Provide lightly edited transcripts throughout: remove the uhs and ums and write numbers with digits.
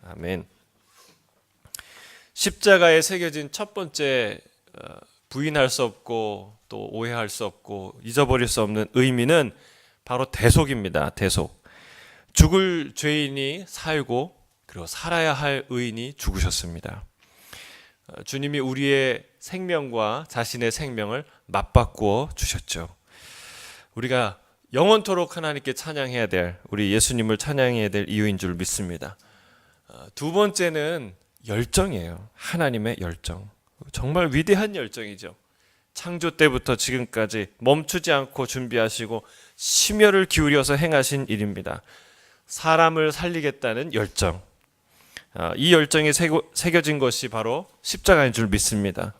아멘. 십자가에 새겨진 첫 번째 부인할 수 없고 또 오해할 수 없고 잊어버릴 수 없는 의미는 바로 대속입니다. 대속. 죽을 죄인이 살고 그리고 살아야 할 의인이 죽으셨습니다. 주님이 우리의 생명과 자신의 생명을 맞바꾸어 주셨죠. 우리가 영원토록 하나님께 찬양해야 될, 우리 예수님을 찬양해야 될 이유인 줄 믿습니다. 두 번째는 열정이에요. 하나님의 열정. 정말 위대한 열정이죠. 창조 때부터 지금까지 멈추지 않고 준비하시고 심혈을 기울여서 행하신 일입니다. 사람을 살리겠다는 열정. 이 열정이 새겨진 것이 바로 십자가인 줄 믿습니다.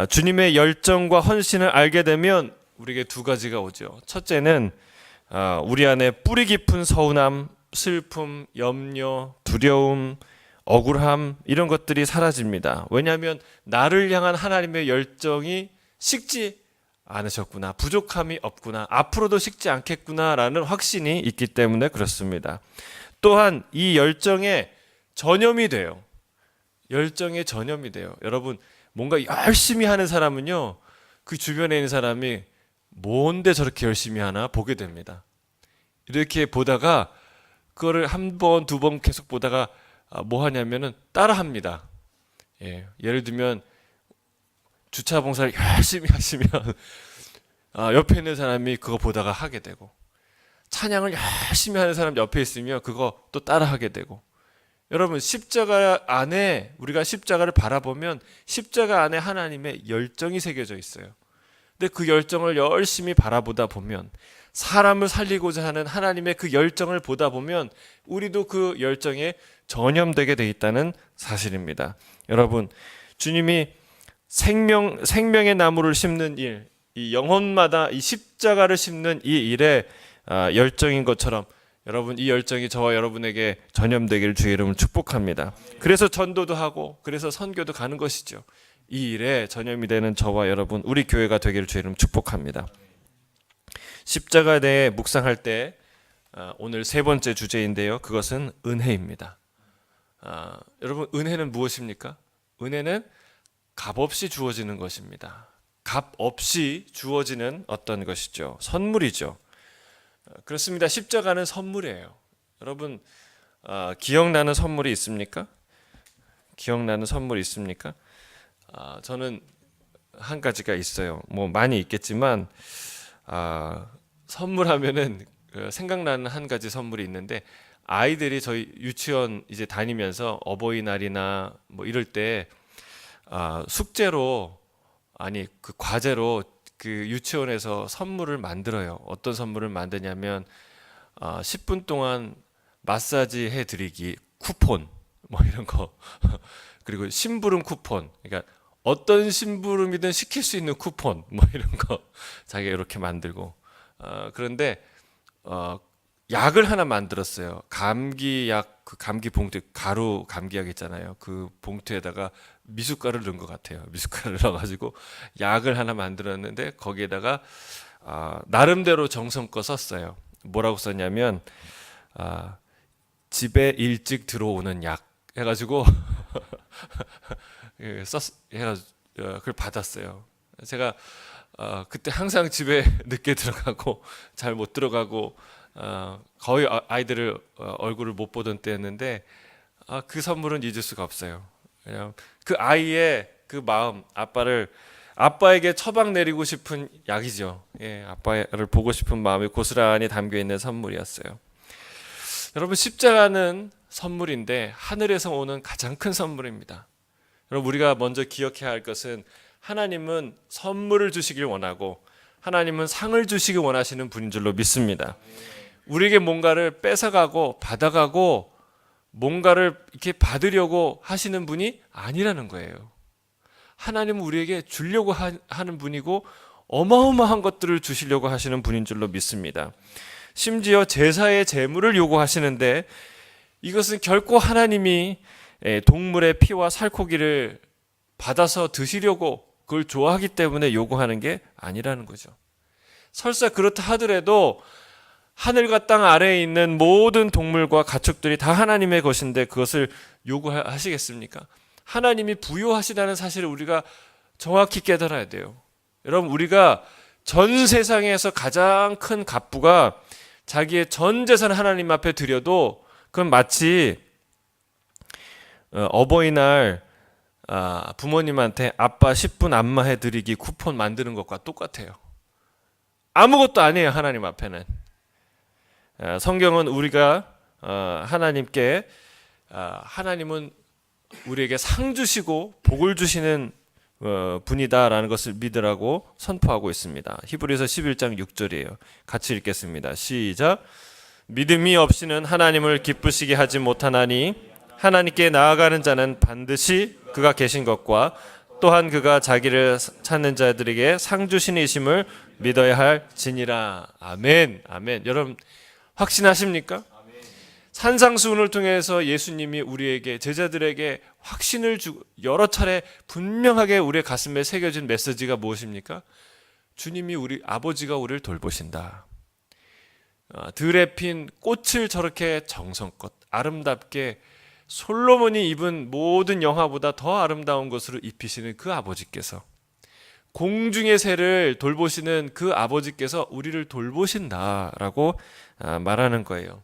주님의 열정과 헌신을 알게 되면 우리에게 두 가지가 오죠. 첫째는 우리 안에 뿌리 깊은 서운함, 슬픔, 염려, 두려움, 억울함 이런 것들이 사라집니다. 왜냐하면 나를 향한 하나님의 열정이 식지 않으셨구나, 부족함이 없구나, 앞으로도 식지 않겠구나라는 확신이 있기 때문에 그렇습니다. 또한 이 열정의 전염이 돼요. 열정의 전염이 돼요. 여러분, 뭔가 열심히 하는 사람은요, 그 주변에 있는 사람이 뭔데 저렇게 열심히 하나 보게 됩니다. 이렇게 보다가 그거를 한 번, 두 번 계속 보다가 뭐 하냐면은 따라합니다. 예를 들면 주차 봉사를 열심히 하시면 옆에 있는 사람이 그거 보다가 하게 되고, 찬양을 열심히 하는 사람 옆에 있으면 그거 또 따라하게 되고. 여러분, 십자가 안에, 우리가 십자가를 바라보면 십자가 안에 하나님의 열정이 새겨져 있어요. 근데 그 열정을 열심히 바라보다 보면, 사람을 살리고자 하는 하나님의 그 열정을 보다 보면 우리도 그 열정에 전염되게 돼 있다는 사실입니다. 여러분, 주님이 생명의 나무를 심는 일, 이 영혼마다 이 십자가를 심는 이 일에 열정인 것처럼 여러분, 이 열정이 저와 여러분에게 전염되기를 주의 이름으로 축복합니다. 그래서 전도도 하고 그래서 선교도 가는 것이죠. 이 일에 전염이 되는 저와 여러분, 우리 교회가 되기를 주의 이름으로 축복합니다. 십자가에 대해 묵상할 때 오늘 세 번째 주제인데요, 그것은 은혜입니다. 여러분, 은혜는 무엇입니까? 은혜는 값없이 주어지는 것입니다. 값없이 주어지는 어떤 것이죠? 선물이죠. 그렇습니다. 십자가는 선물이에요. 여러분, 기억나는 선물이 있습니까? 기억나는 선물이 있습니까? 저는 한 가지가 있어요. 뭐 많이 있겠지만 선물하면은 생각나는 한 가지 선물이 있는데, 아이들이 저희 유치원 이제 다니면서 어버이날이나 뭐 이럴 때 숙제로, 아니 그 과제로 그 유치원에서 선물을 만들어요. 어떤 선물을 만드냐면 10분 동안 마사지 해드리기 쿠폰 뭐 이런 거 그리고 심부름 쿠폰, 그러니까 어떤 심부름이든 시킬 수 있는 쿠폰 뭐 이런 거 자기가 이렇게 만들고, 그런데 약을 하나 만들었어요. 감기약, 그 감기 봉투, 가루 감기약 있잖아요. 그 봉투에다가 미숫가루를 넣은 것 같아요. 미숫가루를 넣어가지고 약을 하나 만들었는데 거기에다가 나름대로 정성껏 썼어요. 뭐라고 썼냐면 집에 일찍 들어오는 약 해가지고 해가지고 그걸 받았어요. 제가 그때 항상 집에 늦게 들어가고 잘 못 들어가고 거의 아이들을 얼굴을 못 보던 때였는데 그 선물은 잊을 수가 없어요. 왜냐하면 그 아이의 그 마음, 아빠에게 처방 내리고 싶은 약이죠. 아빠를 보고 싶은 마음이 고스란히 담겨 있는 선물이었어요. 여러분, 십자가는 선물인데 하늘에서 오는 가장 큰 선물입니다. 여러분, 우리가 먼저 기억해야 할 것은 하나님은 선물을 주시길 원하고 하나님은 상을 주시길 원하시는 분인 줄로 믿습니다. 우리에게 뭔가를 뺏어가고 받아가고 뭔가를 이렇게 받으려고 하시는 분이 아니라는 거예요. 하나님은 우리에게 주려고 하는 분이고 어마어마한 것들을 주시려고 하시는 분인 줄로 믿습니다. 심지어 제사의 제물을 요구하시는데 이것은 결코 하나님이 동물의 피와 살코기를 받아서 드시려고 그걸 좋아하기 때문에 요구하는 게 아니라는 거죠. 설사 그렇다 하더라도 하늘과 땅 아래에 있는 모든 동물과 가축들이 다 하나님의 것인데 그것을 요구하시겠습니까? 하나님이 부요하시다는 사실을 우리가 정확히 깨달아야 돼요. 여러분, 우리가 전 세상에서 가장 큰 갑부가 자기의 전 재산 하나님 앞에 드려도 그건 마치 어버이날 부모님한테 아빠 10분 안마해 드리기 쿠폰 만드는 것과 똑같아요. 아무것도 아니에요, 하나님 앞에는. 성경은 우리가 하나님께 하나님은 우리에게 상 주시고 복을 주시는 분이다라는 것을 믿으라고 선포하고 있습니다. 히브리서 11장 6절이에요. 같이 읽겠습니다. 시작. 믿음이 없이는 하나님을 기쁘시게 하지 못하나니 하나님께 나아가는 자는 반드시 그가 계신 것과 또한 그가 자기를 찾는 자들에게 상 주시니심을 믿어야 할지니라. 아멘. 아멘. 여러분 확신하십니까? 산상수훈을 통해서 예수님이 우리에게 제자들에게 확신을 주고 여러 차례 분명하게 우리의 가슴에 새겨진 메시지가 무엇입니까? 주님이 아버지가 우리를 돌보신다. 들에 핀 꽃을 저렇게 정성껏 아름답게 솔로몬이 입은 모든 영화보다 더 아름다운 것으로 입히시는 그 아버지께서, 공중의 새를 돌보시는 그 아버지께서 우리를 돌보신다라고 말하는 거예요.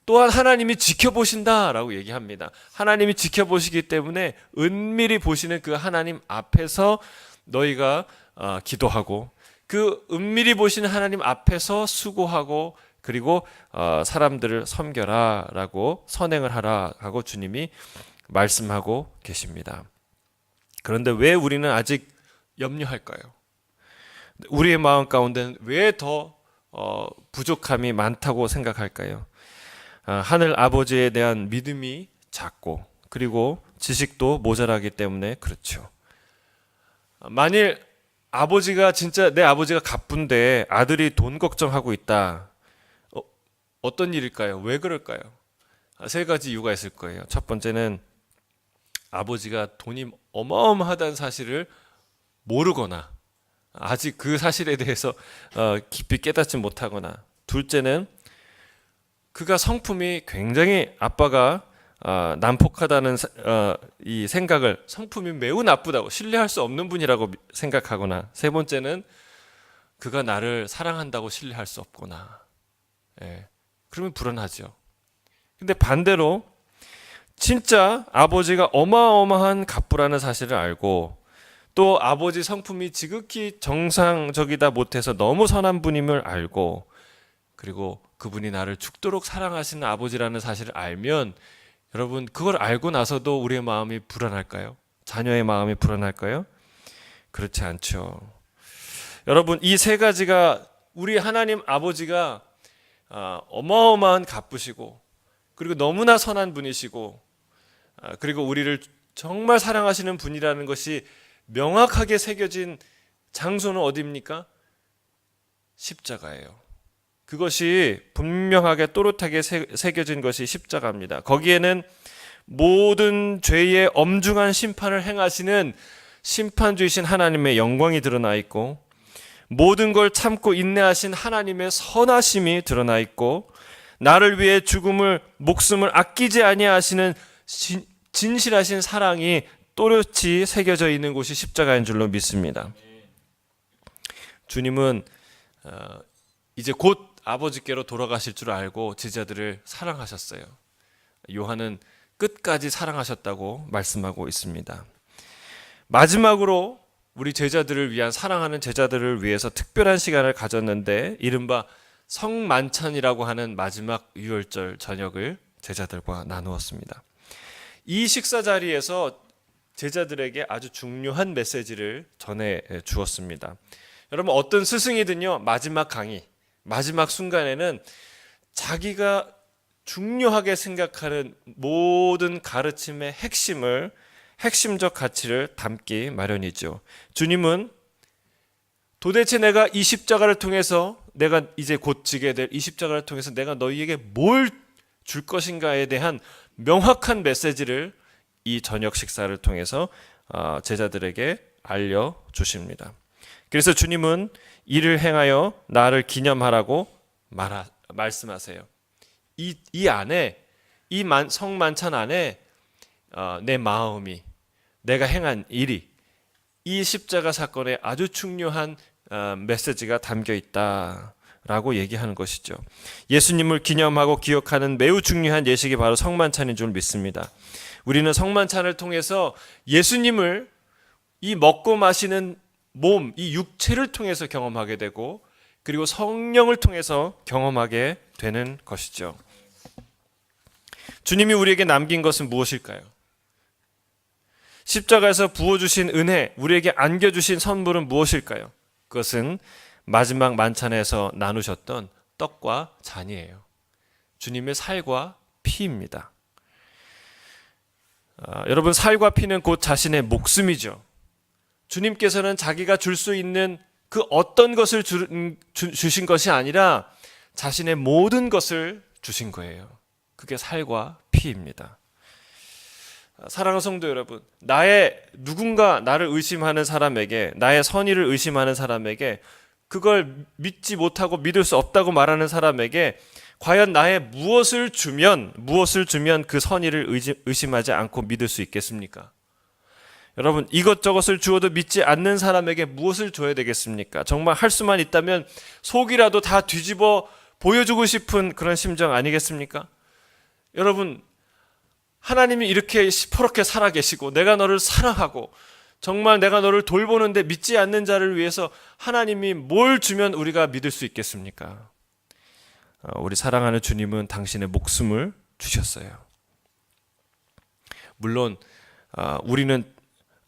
또한 하나님이 지켜보신다라고 얘기합니다. 하나님이 지켜보시기 때문에 은밀히 보시는 그 하나님 앞에서 너희가 기도하고, 그 은밀히 보시는 하나님 앞에서 수고하고, 그리고 사람들을 섬겨라 라고, 선행을 하라 하고 주님이 말씀하고 계십니다. 그런데 왜 우리는 아직 염려할까요? 우리의 마음 가운데는 왜 더 부족함이 많다고 생각할까요? 하늘 아버지에 대한 믿음이 작고, 그리고 지식도 모자라기 때문에 그렇죠. 만일 아버지가 진짜 내 아버지가 갑분데 아들이 돈 걱정하고 있다. 어떤 일일까요? 왜 그럴까요? 세 가지 이유가 있을 거예요. 첫 번째는 아버지가 돈이 어마어마하다는 사실을 모르거나 아직 그 사실에 대해서 깊이 깨닫지 못하거나, 둘째는 그가 성품이 굉장히, 아빠가 난폭하다는 이 생각을, 성품이 매우 나쁘다고, 신뢰할 수 없는 분이라고 생각하거나, 세 번째는 그가 나를 사랑한다고 신뢰할 수 없거나. 그러면 불안하죠. 근데 반대로 진짜 아버지가 어마어마한 갑부라는 사실을 알고, 또 아버지 성품이 지극히 정상적이다 못해서 너무 선한 분임을 알고, 그리고 그분이 나를 죽도록 사랑하시는 아버지라는 사실을 알면, 여러분 그걸 알고 나서도 우리의 마음이 불안할까요? 자녀의 마음이 불안할까요? 그렇지 않죠. 여러분 이 세 가지가, 우리 하나님 아버지가 어마어마한 갑부시고, 그리고 너무나 선한 분이시고, 그리고 우리를 정말 사랑하시는 분이라는 것이 명확하게 새겨진 장소는 어디입니까? 십자가예요. 그것이 분명하게 또렷하게 새겨진 것이 십자가입니다. 거기에는 모든 죄의 엄중한 심판을 행하시는 심판주이신 하나님의 영광이 드러나 있고, 모든 걸 참고 인내하신 하나님의 선하심이 드러나 있고, 나를 위해 목숨을 아끼지 아니하시는 진실하신 사랑이 또렷이 새겨져 있는 곳이 십자가인 줄로 믿습니다. 주님은 이제 곧 아버지께로 돌아가실 줄 알고 제자들을 사랑하셨어요. 요한은 끝까지 사랑하셨다고 말씀하고 있습니다. 마지막으로 우리 제자들을 위한, 사랑하는 제자들을 위해서 특별한 시간을 가졌는데, 이른바 성만찬이라고 하는 마지막 유월절 저녁을 제자들과 나누었습니다. 이 식사 자리에서 제자들에게 아주 중요한 메시지를 전해 주었습니다. 여러분 어떤 스승이든요, 마지막 강의, 마지막 순간에는 자기가 중요하게 생각하는 모든 가르침의 핵심적 가치를 담기 마련이죠. 주님은 도대체 내가 이 십자가를 통해서, 내가 이제 곧 지게 될 이 십자가를 통해서 내가 너희에게 뭘 줄 것인가에 대한 명확한 메시지를 이 저녁 식사를 통해서 제자들에게 알려주십니다. 그래서 주님은 이를 행하여 나를 기념하라고 말씀하세요. 이 안에, 성만찬 안에 내 마음이, 내가 행한 일이, 이 십자가 사건에 아주 중요한 메시지가 담겨 있다라고 얘기하는 것이죠. 예수님을 기념하고 기억하는 매우 중요한 예식이 바로 성만찬인 줄 믿습니다. 우리는 성만찬을 통해서 예수님을 이 먹고 마시는 몸, 이 육체를 통해서 경험하게 되고, 그리고 성령을 통해서 경험하게 되는 것이죠. 주님이 우리에게 남긴 것은 무엇일까요? 십자가에서 부어주신 은혜, 우리에게 안겨주신 선물은 무엇일까요? 그것은 마지막 만찬에서 나누셨던 떡과 잔이에요. 주님의 살과 피입니다. 여러분, 살과 피는 곧 자신의 목숨이죠. 주님께서는 자기가 줄 수 있는 그 어떤 것을 주신 것이 아니라 자신의 모든 것을 주신 거예요. 그게 살과 피입니다. 사랑하는 성도 여러분, 누군가 나를 의심하는 사람에게, 나의 선의를 의심하는 사람에게, 그걸 믿지 못하고 믿을 수 없다고 말하는 사람에게 과연 나의 무엇을 주면 그 선의를 의심하지 않고 믿을 수 있겠습니까? 여러분, 이것저것을 주어도 믿지 않는 사람에게 무엇을 줘야 되겠습니까? 정말 할 수만 있다면 속이라도 다 뒤집어 보여주고 싶은 그런 심정 아니겠습니까? 여러분, 하나님이 이렇게 시퍼렇게 살아계시고 내가 너를 사랑하고 정말 내가 너를 돌보는데 믿지 않는 자를 위해서 하나님이 뭘 주면 우리가 믿을 수 있겠습니까? 우리 사랑하는 주님은 당신의 목숨을 주셨어요. 물론 우리는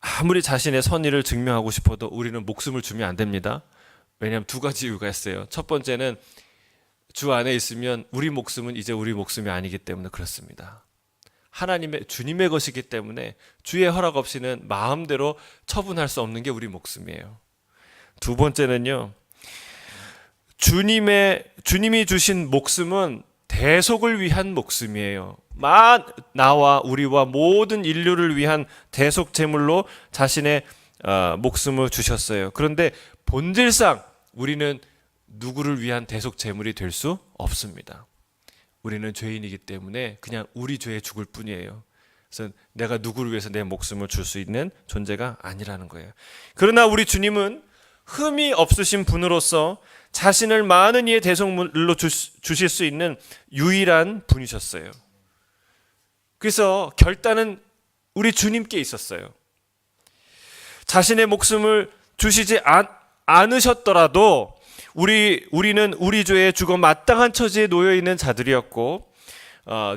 아무리 자신의 선의를 증명하고 싶어도 우리는 목숨을 주면 안 됩니다. 왜냐하면 두 가지 이유가 있어요. 첫 번째는 주 안에 있으면 우리 목숨은 이제 우리 목숨이 아니기 때문에 그렇습니다. 주님의 것이기 때문에 주의 허락 없이는 마음대로 처분할 수 없는 게 우리 목숨이에요. 두 번째는요, 주님이 주신 목숨은 대속을 위한 목숨이에요. 나와 우리와 모든 인류를 위한 대속 제물로 자신의 목숨을 주셨어요. 그런데 본질상 우리는 누구를 위한 대속 제물이 될 수 없습니다. 우리는 죄인이기 때문에 그냥 우리 죄에 죽을 뿐이에요. 그래서 내가 누구를 위해서 내 목숨을 줄 수 있는 존재가 아니라는 거예요. 그러나 우리 주님은 흠이 없으신 분으로서 자신을 많은 이의 대속물로 주실 수 있는 유일한 분이셨어요. 그래서 결단은 우리 주님께 있었어요. 자신의 목숨을 주시지 않으셨더라도 우리는 우리 죄에 죽어 마땅한 처지에 놓여 있는 자들이었고,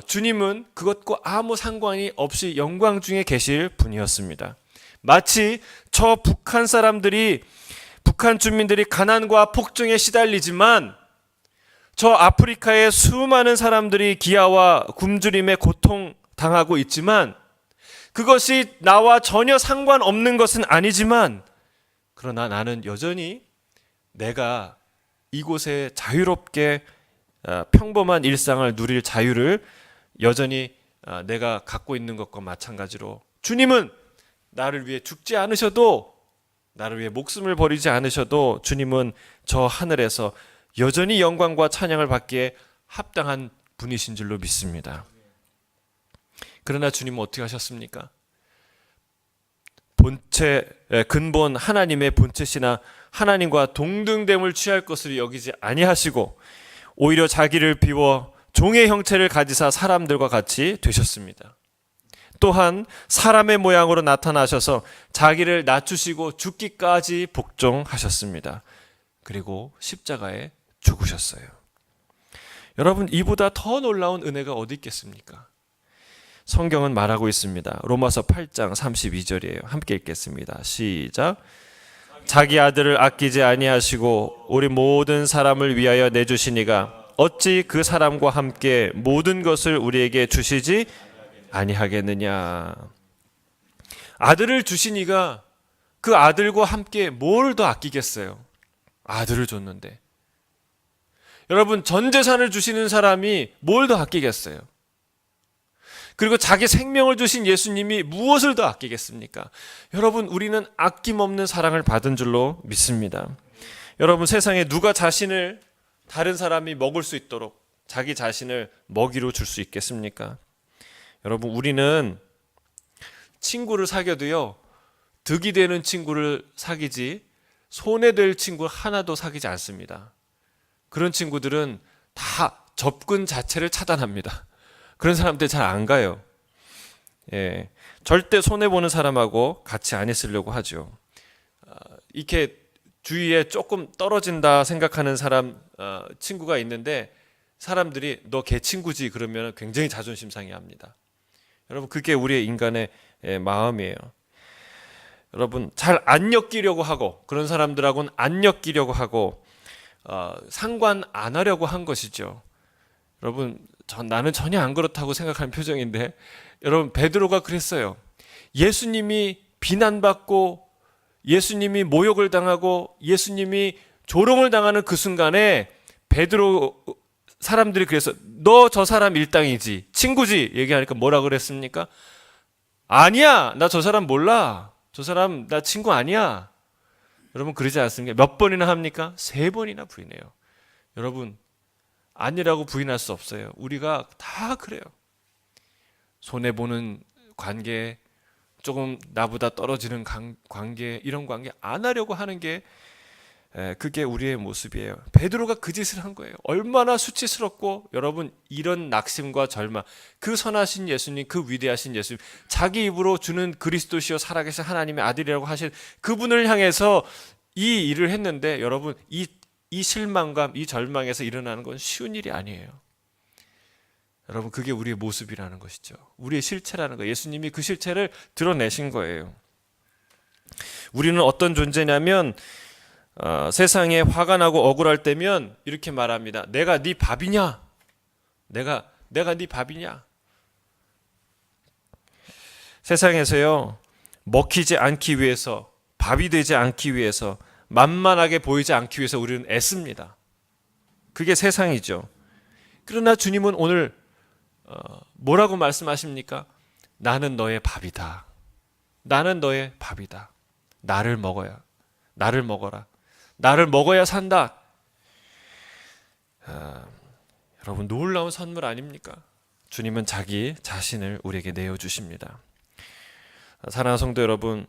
주님은 그것과 아무 상관이 없이 영광 중에 계실 분이었습니다. 마치 저 북한 주민들이 가난과 폭정에 시달리지만 저 아프리카의 수많은 사람들이 기아와 굶주림에 고통당하고 있지만, 그것이 나와 전혀 상관없는 것은 아니지만, 그러나 나는 여전히 내가 이곳에 자유롭게 평범한 일상을 누릴 자유를 여전히 내가 갖고 있는 것과 마찬가지로 주님은 나를 위해 죽지 않으셔도, 나를 위해 목숨을 버리지 않으셔도 주님은 저 하늘에서 여전히 영광과 찬양을 받기에 합당한 분이신 줄로 믿습니다. 그러나 주님은 어떻게 하셨습니까? 근본 하나님의 본체시나 하나님과 동등됨을 취할 것을 여기지 아니하시고 오히려 자기를 비워 종의 형체를 가지사 사람들과 같이 되셨습니다. 또한 사람의 모양으로 나타나셔서 자기를 낮추시고 죽기까지 복종하셨습니다. 그리고 십자가에 죽으셨어요. 여러분, 이보다 더 놀라운 은혜가 어디 있겠습니까? 성경은 말하고 있습니다. 로마서 8장 32절이에요. 함께 읽겠습니다. 시작. 자기 아들을 아끼지 아니하시고 우리 모든 사람을 위하여 내주시니가 어찌 그 사람과 함께 모든 것을 우리에게 주시지 아니하겠느냐. 아들을 주시니가 그 아들과 함께 뭘 더 아끼겠어요? 아들을 줬는데. 여러분, 전 재산을 주시는 사람이 뭘 더 아끼겠어요? 그리고 자기 생명을 주신 예수님이 무엇을 더 아끼겠습니까? 여러분, 우리는 아낌없는 사랑을 받은 줄로 믿습니다. 여러분, 세상에 누가 자신을 다른 사람이 먹을 수 있도록 자기 자신을 먹이로 줄 수 있겠습니까? 여러분, 우리는 친구를 사귀어도요, 득이 되는 친구를 사귀지 손해될 친구 하나도 사귀지 않습니다. 그런 친구들은 다 접근 자체를 차단합니다. 그런 사람들 잘 안 가요. 예, 절대 손해보는 사람하고 같이 안 있으려고 하죠. 이렇게 주위에 조금 떨어진다 생각하는 사람, 친구가 있는데 사람들이 너 걔 친구지 그러면 굉장히 자존심 상해합니다. 여러분, 그게 우리의 인간의 마음이에요. 여러분, 잘 안 엮이려고 하고 그런 사람들하고는 안 엮이려고 하고 상관 안 하려고 한 것이죠. 여러분, 나는 전혀 안 그렇다고 생각하는 표정인데, 여러분, 베드로가 그랬어요. 예수님이 비난받고 예수님이 모욕을 당하고 예수님이 조롱을 당하는 그 순간에 베드로 사람들이 그래서 너 저 사람 일당이지 친구지 얘기하니까 뭐라 그랬습니까? 아니야, 나 저 사람 몰라, 저 사람 나 친구 아니야. 여러분, 그러지 않습니까? 몇 번이나 합니까? 3번이나 부인해요. 여러분, 아니라고 부인할 수 없어요. 우리가 다 그래요. 손해보는 관계, 조금 나보다 떨어지는 관계, 이런 관계 안 하려고 하는 게 그게 우리의 모습이에요. 베드로가 그 짓을 한 거예요. 얼마나 수치스럽고, 여러분, 이런 낙심과 절망, 그 선하신 예수님, 그 위대하신 예수님, 자기 입으로 주는 그리스도시요 살아계신 하나님의 아들이라고 하신 그분을 향해서 이 일을 했는데, 여러분, 이 실망감, 이 절망에서 일어나는 건 쉬운 일이 아니에요. 여러분, 그게 우리의 모습이라는 것이죠. 우리의 실체라는 거예요. 예수님이 그 실체를 드러내신 거예요. 우리는 어떤 존재냐면, 세상에 화가 나고 억울할 때면 이렇게 말합니다. 내가 네 밥이냐? 내가 네 밥이냐? 세상에서요, 먹히지 않기 위해서, 밥이 되지 않기 위해서, 만만하게 보이지 않기 위해서 우리는 애씁니다. 그게 세상이죠. 그러나 주님은 오늘 뭐라고 말씀하십니까? 나는 너의 밥이다. 나는 너의 밥이다. 나를 먹어라. 나를 먹어야 산다. 여러분, 놀라운 선물 아닙니까? 주님은 자기 자신을 우리에게 내어주십니다. 사랑하는 성도 여러분,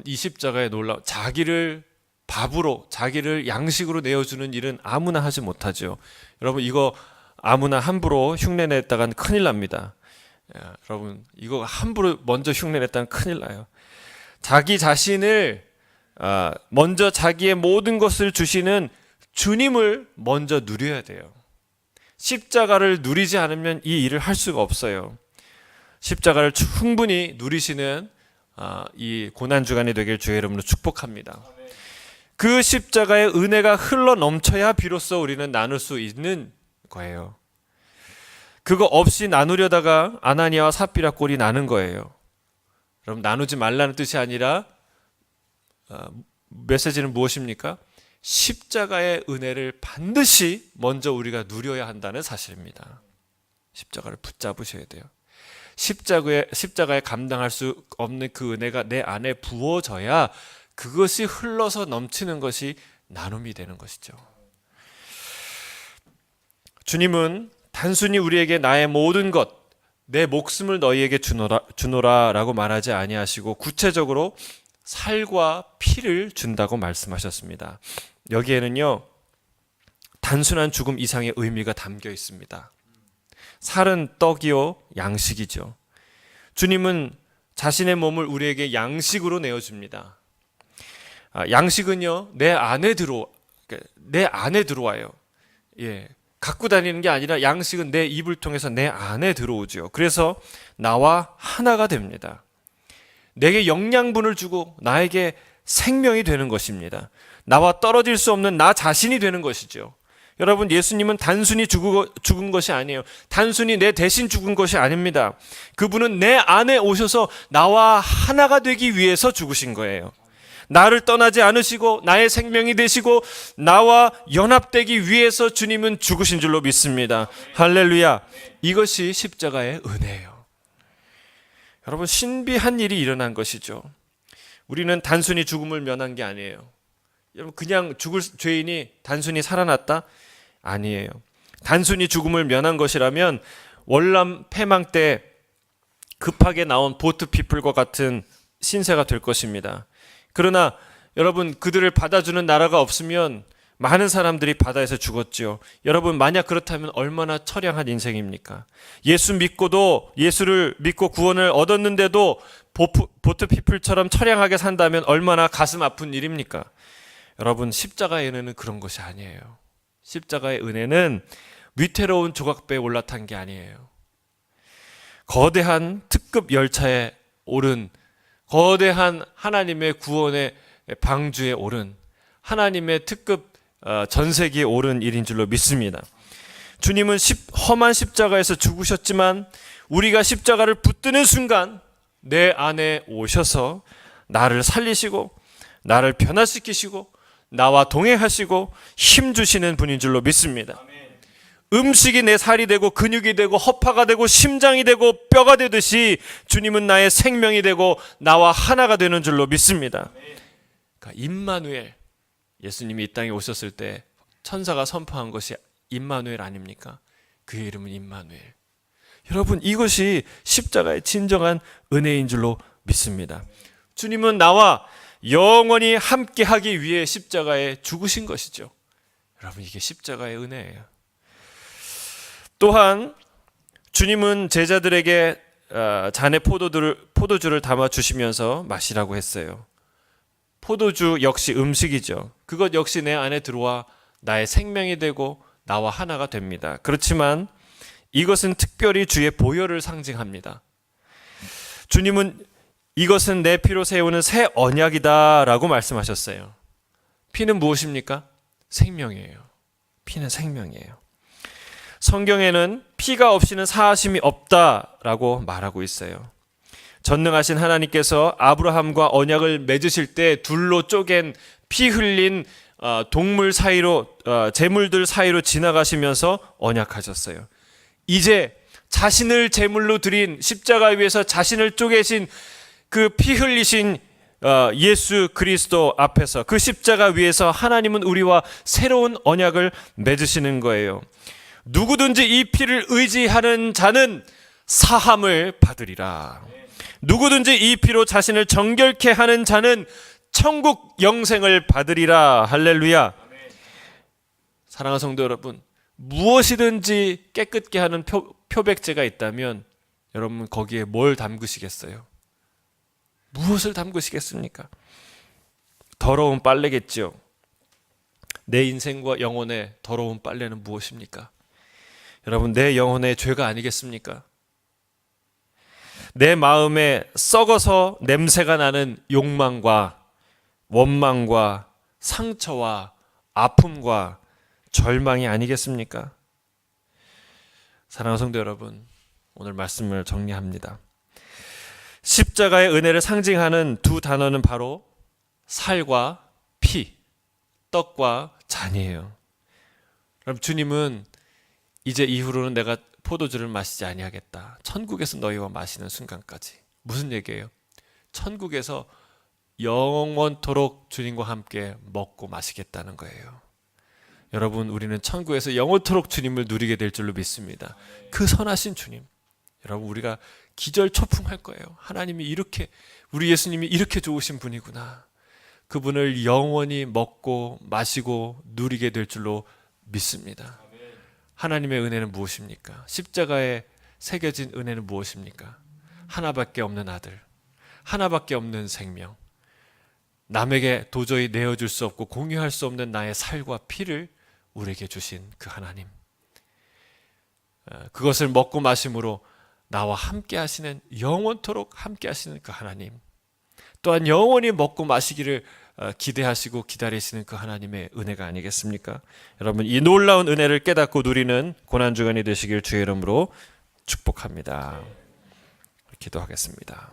이 십자가의 놀라운, 자기를 밥으로, 자기를 양식으로 내어주는 일은 아무나 하지 못하죠. 여러분, 이거 아무나 함부로 흉내냈다간 큰일 납니다. 여러분, 이거 함부로 먼저 흉내냈다간 큰일 나요. 자기 자신을 먼저, 자기의 모든 것을 주시는 주님을 먼저 누려야 돼요. 십자가를 누리지 않으면 이 일을 할 수가 없어요. 십자가를 충분히 누리시는 이 고난주간이 되길 주의 이름으로 축복합니다. 그 십자가의 은혜가 흘러 넘쳐야 비로소 우리는 나눌 수 있는 거예요. 그거 없이 나누려다가 아나니아와 삽비라 꼴이 나는 거예요. 여러분, 나누지 말라는 뜻이 아니라 메시지는 무엇입니까? 십자가의 은혜를 반드시 먼저 우리가 누려야 한다는 사실입니다. 십자가를 붙잡으셔야 돼요. 십자가에 감당할 수 없는 그 은혜가 내 안에 부어져야 그것이 흘러서 넘치는 것이 나눔이 되는 것이죠. 주님은 단순히 우리에게 나의 모든 것, 내 목숨을 너희에게 주노라라고 말하지 아니하시고 구체적으로 살과 피를 준다고 말씀하셨습니다. 여기에는요, 단순한 죽음 이상의 의미가 담겨 있습니다. 살은 떡이요 양식이죠. 주님은 자신의 몸을 우리에게 양식으로 내어줍니다. 양식은요, 내 안에 들어와요. 예, 갖고 다니는 게 아니라 양식은 내 입을 통해서 내 안에 들어오죠. 그래서 나와 하나가 됩니다. 내게 영양분을 주고 나에게 생명이 되는 것입니다. 나와 떨어질 수 없는 나 자신이 되는 것이죠. 여러분, 예수님은 단순히 죽은 것이 아니에요. 단순히 내 대신 죽은 것이 아닙니다. 그분은 내 안에 오셔서 나와 하나가 되기 위해서 죽으신 거예요. 나를 떠나지 않으시고 나의 생명이 되시고 나와 연합되기 위해서 주님은 죽으신 줄로 믿습니다. 할렐루야. 이것이 십자가의 은혜예요. 여러분, 신비한 일이 일어난 것이죠. 우리는 단순히 죽음을 면한 게 아니에요. 여러분 그냥 죽을 죄인이 단순히 살아났다? 아니에요. 단순히 죽음을 면한 것이라면 월남 패망 때 급하게 나온 보트 피플과 같은 신세가 될 것입니다. 그러나 여러분 그들을 받아주는 나라가 없으면 많은 사람들이 바다에서 죽었지요. 여러분 만약 그렇다면 얼마나 처량한 인생입니까? 예수를 믿고 구원을 얻었는데도 보트 피플처럼 처량하게 산다면 얼마나 가슴 아픈 일입니까? 여러분 십자가의 은혜는 그런 것이 아니에요. 십자가의 은혜는 위태로운 조각배에 올라탄 게 아니에요. 거대한 특급 열차에 오른, 거대한 하나님의 구원의 방주에 오른, 하나님의 특급 전세기에 오른 일인 줄로 믿습니다. 주님은 험한 십자가에서 죽으셨지만 우리가 십자가를 붙드는 순간 내 안에 오셔서 나를 살리시고 나를 변화시키시고 나와 동행하시고 힘주시는 분인 줄로 믿습니다. 음식이 내 살이 되고 근육이 되고 허파가 되고 심장이 되고 뼈가 되듯이 주님은 나의 생명이 되고 나와 하나가 되는 줄로 믿습니다. 그러니까 임마누엘, 예수님이 이 땅에 오셨을 때 천사가 선포한 것이 임마누엘 아닙니까? 그의 이름은 임마누엘. 여러분 이것이 십자가의 진정한 은혜인 줄로 믿습니다. 주님은 나와 영원히 함께하기 위해 십자가에 죽으신 것이죠. 여러분 이게 십자가의 은혜예요. 또한 주님은 제자들에게 잔에 포도주를 담아 주시면서 마시라고 했어요. 포도주 역시 음식이죠. 그것 역시 내 안에 들어와 나의 생명이 되고 나와 하나가 됩니다. 그렇지만 이것은 특별히 주의 보혈을 상징합니다. 주님은 이것은 내 피로 세우는 새 언약이다라고 말씀하셨어요. 피는 무엇입니까? 생명이에요. 피는 생명이에요. 성경에는 피가 없이는 사하심이 없다라고 말하고 있어요. 전능하신 하나님께서 아브라함과 언약을 맺으실 때 둘로 쪼갠 피 흘린 동물 사이로 제물들 사이로 지나가시면서 언약하셨어요. 이제 자신을 제물로 드린 십자가 위에서 자신을 쪼개신 그 피 흘리신 예수 그리스도 앞에서 그 십자가 위에서 하나님은 우리와 새로운 언약을 맺으시는 거예요. 누구든지 이 피를 의지하는 자는 사함을 받으리라. 누구든지 이 피로 자신을 정결케 하는 자는 천국 영생을 받으리라. 할렐루야. 사랑하는 성도 여러분, 무엇이든지 깨끗게 하는 표백제가 있다면 여러분 거기에 뭘 담그시겠어요? 무엇을 담그시겠습니까? 더러운 빨래겠죠. 내 인생과 영혼의 더러운 빨래는 무엇입니까? 여러분 내 영혼의 죄가 아니겠습니까? 내 마음에 썩어서 냄새가 나는 욕망과 원망과 상처와 아픔과 절망이 아니겠습니까? 사랑하는 성도 여러분, 오늘 말씀을 정리합니다. 십자가의 은혜를 상징하는 두 단어는 바로 살과 피, 떡과 잔이에요. 그럼 주님은 이제 이후로는 내가 포도주를 마시지 아니하겠다. 천국에서 너희와 마시는 순간까지. 무슨 얘기예요? 천국에서 영원토록 주님과 함께 먹고 마시겠다는 거예요. 여러분 우리는 천국에서 영원토록 주님을 누리게 될 줄로 믿습니다. 그 선하신 주님. 여러분 우리가 기절초풍할 거예요. 하나님이 이렇게 우리 예수님이 이렇게 좋으신 분이구나. 그분을 영원히 먹고 마시고 누리게 될 줄로 믿습니다. 하나님의 은혜는 무엇입니까? 십자가에 새겨진 은혜는 무엇입니까? 하나밖에 없는 아들, 하나밖에 없는 생명, 남에게 도저히 내어줄 수 없고 공유할 수 없는 나의 살과 피를 우리에게 주신 그 하나님. 그것을 먹고 마심으로 나와 함께 하시는, 영원토록 함께 하시는 그 하나님, 또한 영원히 먹고 마시기를 기대하시고 기다리시는 그 하나님의 은혜가 아니겠습니까? 여러분 이 놀라운 은혜를 깨닫고 누리는 고난주간이 되시길 주의 이름으로 축복합니다. 기도하겠습니다.